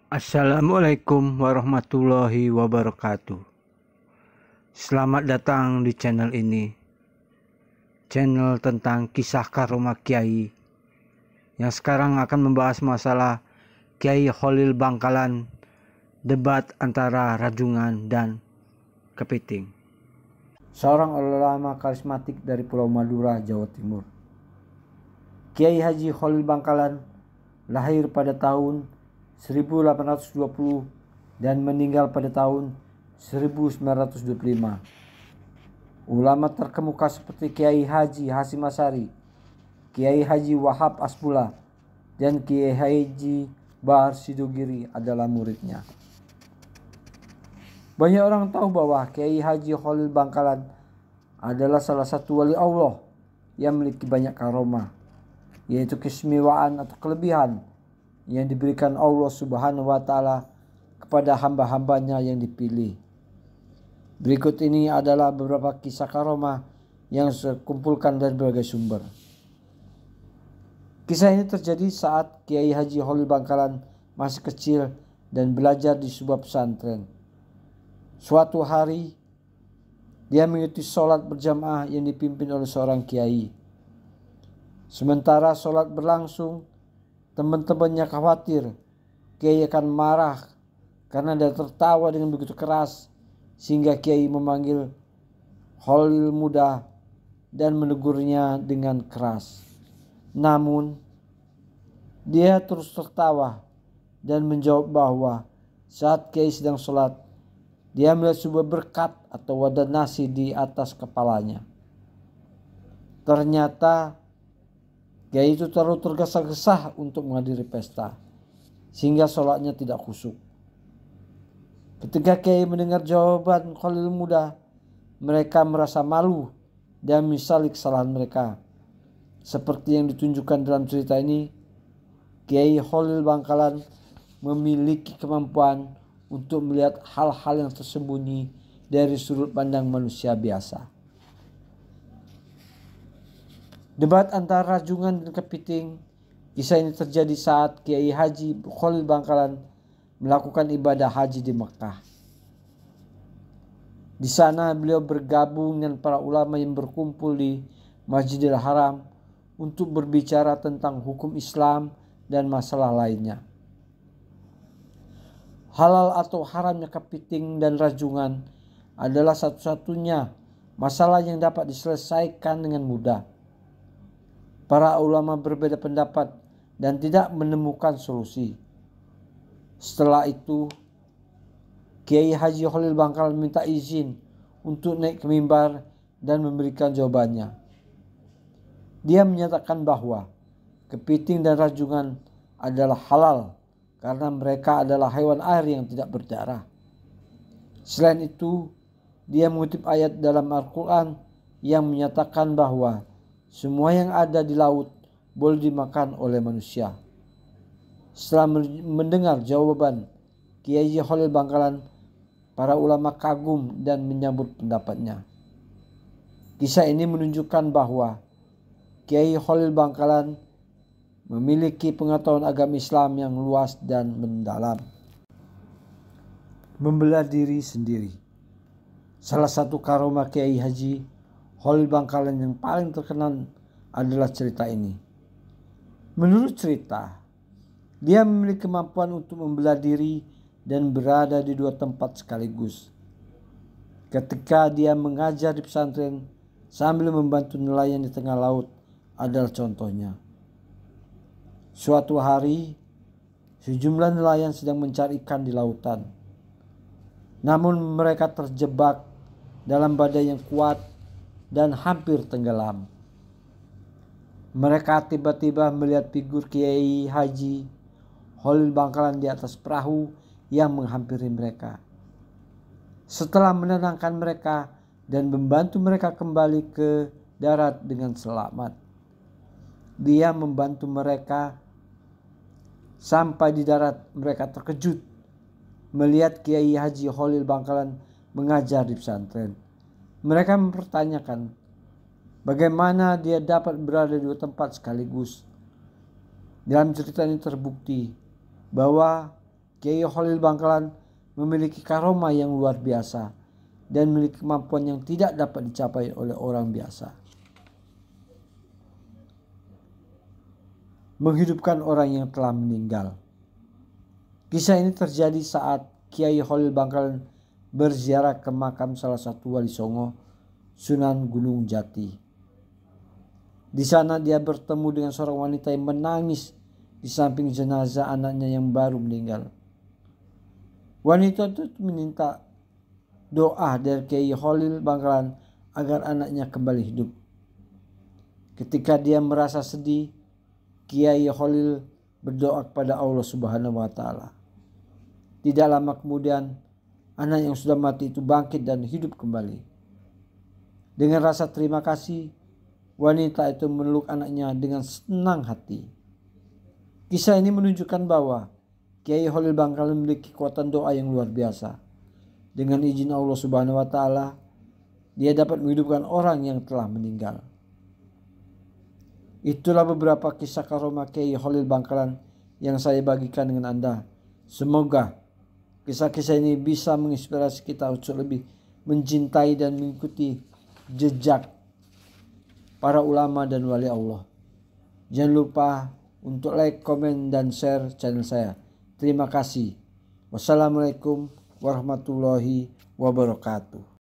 Assalamualaikum warahmatullahi wabarakatuh. Selamat datang di channel ini. Channel tentang kisah karomah Kiai yang sekarang akan membahas masalah Kiai Kholil Bangkalan, debat antara Rajungan dan Kepiting. Seorang ulama karismatik dari Pulau Madura, Jawa Timur. Kiai Haji Kholil Bangkalan lahir pada tahun 1820 dan meninggal pada tahun 1925. Ulama terkemuka seperti Kiai Haji Hasyim Asy'ari, Kiai Haji Wahab Asbullah, dan Kiai Haji Bahar Sidogiri adalah muridnya. Banyak orang tahu bahwa Kiai Haji Kholil Bangkalan adalah salah satu wali Allah yang memiliki banyak karomah, yaitu keistimewaan atau kelebihan yang diberikan Allah Subhanahu wa Ta'ala kepada hamba-hambanya yang dipilih. Berikut ini adalah beberapa kisah karomah yang saya kumpulkan dari berbagai sumber. Kisah ini terjadi saat Kiai Haji Kholil Bangkalan masih kecil dan belajar di sebuah pesantren. Suatu hari, dia mengikuti sholat berjamaah yang dipimpin oleh seorang kiai. Sementara sholat berlangsung, teman-temannya khawatir Kiai akan marah karena dia tertawa dengan begitu keras, sehingga Kiai memanggil Kholil muda dan menegurnya dengan keras. Namun dia terus tertawa dan menjawab bahwa saat Kiai sedang sholat, dia melihat sebuah berkat atau wadah nasi di atas kepalanya. Ternyata Kiai itu terlalu tergesa-gesa untuk menghadiri pesta, sehingga sholatnya tidak khusyuk. Ketika Kiai mendengar jawaban Kholil muda, mereka merasa malu dan menyesali kesalahan mereka. Seperti yang ditunjukkan dalam cerita ini, Kiai Kholil Bangkalan memiliki kemampuan untuk melihat hal-hal yang tersembunyi dari sudut pandang manusia biasa. Debat antara Rajungan dan Kepiting. Kisah ini terjadi saat Kiai Haji Kholil Bangkalan melakukan ibadah haji di Mekah. Di sana beliau bergabung dengan para ulama yang berkumpul di Masjidil Haram untuk berbicara tentang hukum Islam dan masalah lainnya. Halal atau haramnya kepiting dan rajungan adalah satu-satunya masalah yang dapat diselesaikan dengan mudah. Para ulama berbeda pendapat dan tidak menemukan solusi. Setelah itu, Kiai Haji Kholil Bangkalan minta izin untuk naik ke mimbar dan memberikan jawabannya. Dia menyatakan bahwa kepiting dan rajungan adalah halal karena mereka adalah hewan air yang tidak berdarah. Selain itu, dia mengutip ayat dalam Al-Quran yang menyatakan bahwa semua yang ada di laut boleh dimakan oleh manusia. Setelah mendengar jawaban Kiai Kholil Bangkalan, para ulama kagum dan menyambut pendapatnya. Kisah ini menunjukkan bahwa Kiai Kholil Bangkalan memiliki pengetahuan agama Islam yang luas dan mendalam. Membelah diri sendiri. Salah satu karomah Kiai Haji Kholil Bangkalan yang paling terkenal adalah cerita ini. Menurut cerita, dia memiliki kemampuan untuk membelah diri dan berada di dua tempat sekaligus. Ketika dia mengajar di pesantren sambil membantu nelayan di tengah laut adalah contohnya. Suatu hari, sejumlah nelayan sedang mencari ikan di lautan. Namun mereka terjebak dalam badai yang kuat dan hampir tenggelam. Mereka tiba-tiba melihat figur Kiai Haji Kholil Bangkalan di atas perahu yang menghampiri mereka. Setelah menenangkan mereka dan membantu mereka kembali ke darat dengan selamat, dia membantu mereka. Sampai di darat, mereka terkejut melihat Kiai Haji Kholil Bangkalan mengajar di pesantren. Mereka mempertanyakan bagaimana dia dapat berada di dua tempat sekaligus. Dalam cerita ini terbukti bahwa Kiai Khalil Bangkalan memiliki karomah yang luar biasa dan memiliki kemampuan yang tidak dapat dicapai oleh orang biasa. Menghidupkan orang yang telah meninggal. Kisah ini terjadi saat Kiai Khalil Bangkalan berziarah ke makam salah satu wali Songo, Sunan Gunung Jati. Di sana dia bertemu dengan seorang wanita yang menangis di samping jenazah anaknya yang baru meninggal. Wanita itu meminta doa dari Kiai Khalil Bangkalan agar anaknya kembali hidup. Ketika dia merasa sedih, Kiai Khalil berdoa kepada Allah Subhanahu wa Ta'ala. Tidak lama kemudian, anak yang sudah mati itu bangkit dan hidup kembali. Dengan rasa terima kasih, wanita itu memeluk anaknya dengan senang hati. Kisah ini menunjukkan bahwa Kiai Khalil Bangkalan memiliki kekuatan doa yang luar biasa. Dengan izin Allah Subhanahu wa Ta'ala, dia dapat menghidupkan orang yang telah meninggal. Itulah beberapa kisah karomah Kiai Khalil Bangkalan yang saya bagikan dengan Anda. Semoga kisah-kisah ini bisa menginspirasi kita untuk lebih mencintai dan mengikuti jejak para ulama dan wali Allah. Jangan lupa untuk like, komen, dan share channel saya. Terima kasih. Wassalamualaikum warahmatullahi wabarakatuh.